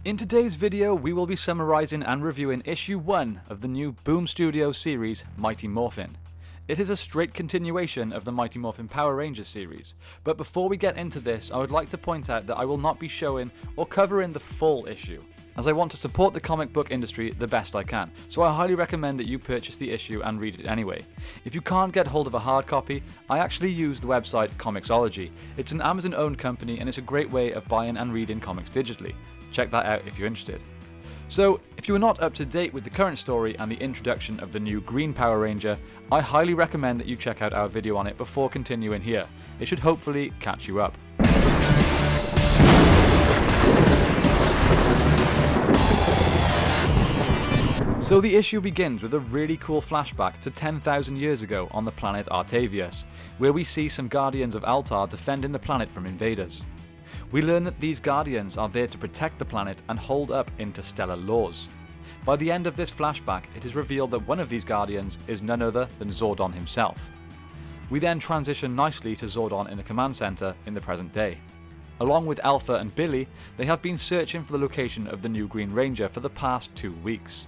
In today's video, we will be summarising and reviewing issue 1 of the new Boom Studios series, Mighty Morphin. It is a straight continuation of the Mighty Morphin Power Rangers series, but before we get into this, I would like to point out that I will not be showing or covering the full issue, as I want to support the comic book industry the best I can, so I highly recommend that you purchase the issue and read it anyway. If you can't get hold of a hard copy, I actually use the website Comixology. It's an Amazon-owned company and it's a great way of buying and reading comics digitally. Check that out if you're interested. So, if you are not up to date with the current story and the introduction of the new Green Power Ranger, I highly recommend that you check out our video on it before continuing here. It should hopefully catch you up. So the issue begins with a really cool flashback to 10,000 years ago on the planet Artavius, where we see some Guardians of Altar defending the planet from invaders. We learn that these Guardians are there to protect the planet and hold up interstellar laws. By the end of this flashback, it is revealed that one of these Guardians is none other than Zordon himself. We then transition nicely to Zordon in the command center in the present day. Along with Alpha and Billy, they have been searching for the location of the new Green Ranger for the past 2 weeks.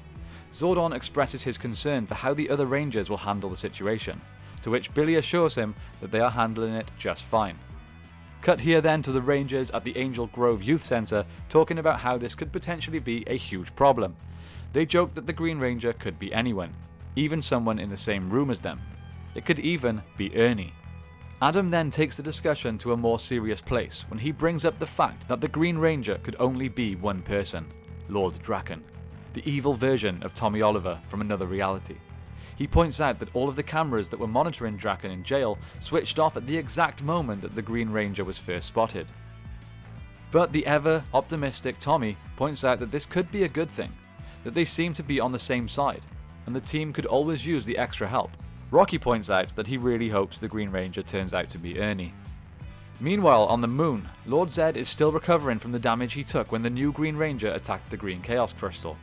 Zordon expresses his concern for how the other Rangers will handle the situation, to which Billy assures him that they are handling it just fine. Cut here then to the Rangers at the Angel Grove Youth Center talking about how this could potentially be a huge problem. They joke that the Green Ranger could be anyone, even someone in the same room as them. It could even be Ernie. Adam then takes the discussion to a more serious place when he brings up the fact that the Green Ranger could only be one person, Lord Draken, the evil version of Tommy Oliver from another reality. He points out that all of the cameras that were monitoring Draken in jail switched off at the exact moment that the Green Ranger was first spotted. But the ever optimistic Tommy points out that this could be a good thing, that they seem to be on the same side, and the team could always use the extra help. Rocky points out that he really hopes the Green Ranger turns out to be Ernie. Meanwhile, on the moon, Lord Zedd is still recovering from the damage he took when the new Green Ranger attacked the Green Chaos Crystal.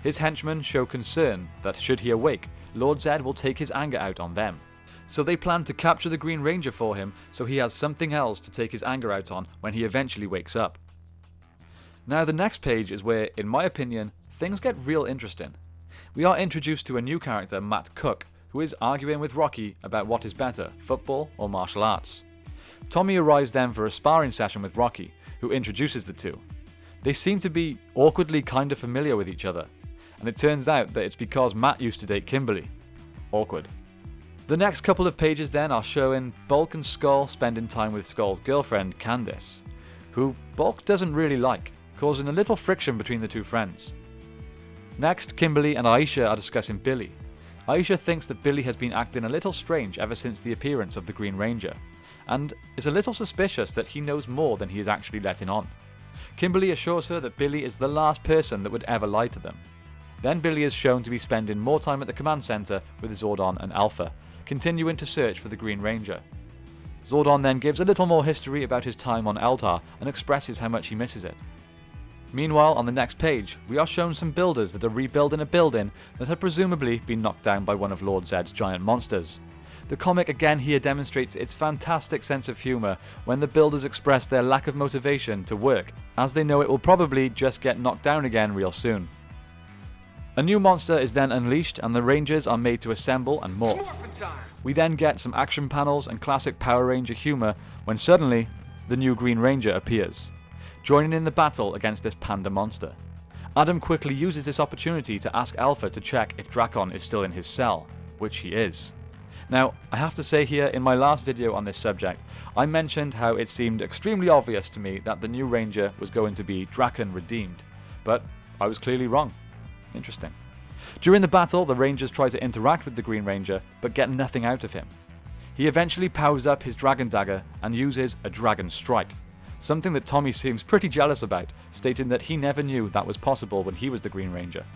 His henchmen show concern that should he awake, Lord Zedd will take his anger out on them. So they plan to capture the Green Ranger for him so he has something else to take his anger out on when he eventually wakes up. Now the next page is where, in my opinion, things get real interesting. We are introduced to a new character, Matt Cook, who is arguing with Rocky about what is better, football or martial arts. Tommy arrives then for a sparring session with Rocky, who introduces the two. They seem to be awkwardly kind of familiar with each other, and it turns out that it's because Matt used to date Kimberly. Awkward. The next couple of pages then are showing Bulk and Skull spending time with Skull's girlfriend, Candice, who Bulk doesn't really like, causing a little friction between the two friends. Next, Kimberly and Aisha are discussing Billy. Aisha thinks that Billy has been acting a little strange ever since the appearance of the Green Ranger, and is a little suspicious that he knows more than he is actually letting on. Kimberly assures her that Billy is the last person that would ever lie to them. Then Billy is shown to be spending more time at the command center with Zordon and Alpha, continuing to search for the Green Ranger. Zordon then gives a little more history about his time on Altar and expresses how much he misses it. Meanwhile, on the next page, we are shown some builders that are rebuilding a building that had presumably been knocked down by one of Lord Zedd's giant monsters. The comic again here demonstrates its fantastic sense of humour when the builders express their lack of motivation to work, as they know it will probably just get knocked down again real soon. A new monster is then unleashed and the Rangers are made to assemble and morph. We then get some action panels and classic Power Ranger humour when suddenly the new Green Ranger appears, joining in the battle against this panda monster. Adam quickly uses this opportunity to ask Alpha to check if Drakon is still in his cell, which he is. Now, I have to say here, in my last video on this subject, I mentioned how it seemed extremely obvious to me that the new Ranger was going to be Drakon redeemed, but I was clearly wrong. Interesting. During the battle, the Rangers try to interact with the Green Ranger, but get nothing out of him. He eventually powers up his Dragon Dagger and uses a Dragon Strike, something that Tommy seems pretty jealous about, stating that he never knew that was possible when he was the Green Ranger.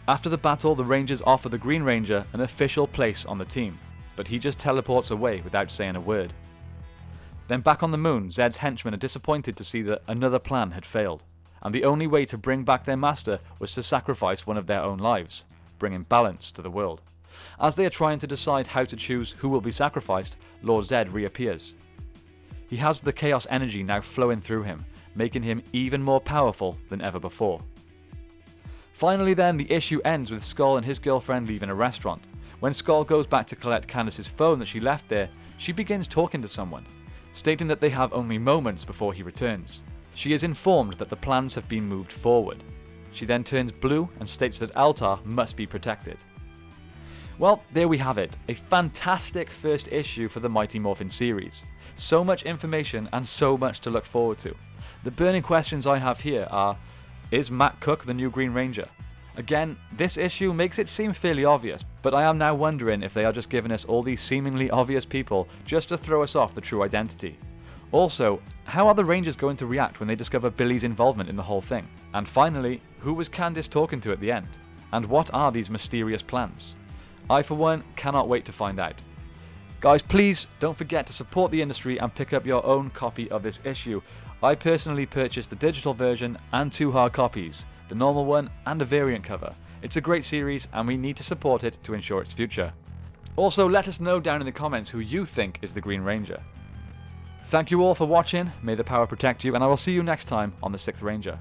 After the battle, the Rangers offer the Green Ranger an official place on the team, but he just teleports away without saying a word. Then back on the moon, Zedd's henchmen are disappointed to see that another plan had failed, and the only way to bring back their master was to sacrifice one of their own lives, bringing balance to the world. As they are trying to decide how to choose who will be sacrificed, Lord Zedd reappears. He has the chaos energy now flowing through him, making him even more powerful than ever before. Finally then, the issue ends with Skull and his girlfriend leaving a restaurant. When Skull goes back to collect Candace's phone that she left there, she begins talking to someone, stating that they have only moments before he returns. She is informed that the plans have been moved forward. She then turns blue and states that Altar must be protected. Well, there we have it, a fantastic first issue for the Mighty Morphin series. So much information and so much to look forward to. The burning questions I have here are, is Matt Cook the new Green Ranger? Again, this issue makes it seem fairly obvious, but I am now wondering if they are just giving us all these seemingly obvious people just to throw us off the true identity. Also, how are the Rangers going to react when they discover Billy's involvement in the whole thing? And finally, who was Candace talking to at the end? And what are these mysterious plans? I, for one, cannot wait to find out. Guys, please don't forget to support the industry and pick up your own copy of this issue. I personally purchased the digital version and 2 hard copies, the normal one and a variant cover. It's a great series and we need to support it to ensure its future. Also, let us know down in the comments who you think is the Green Ranger. Thank you all for watching, may the power protect you, and I will see you next time on the 6th Ranger.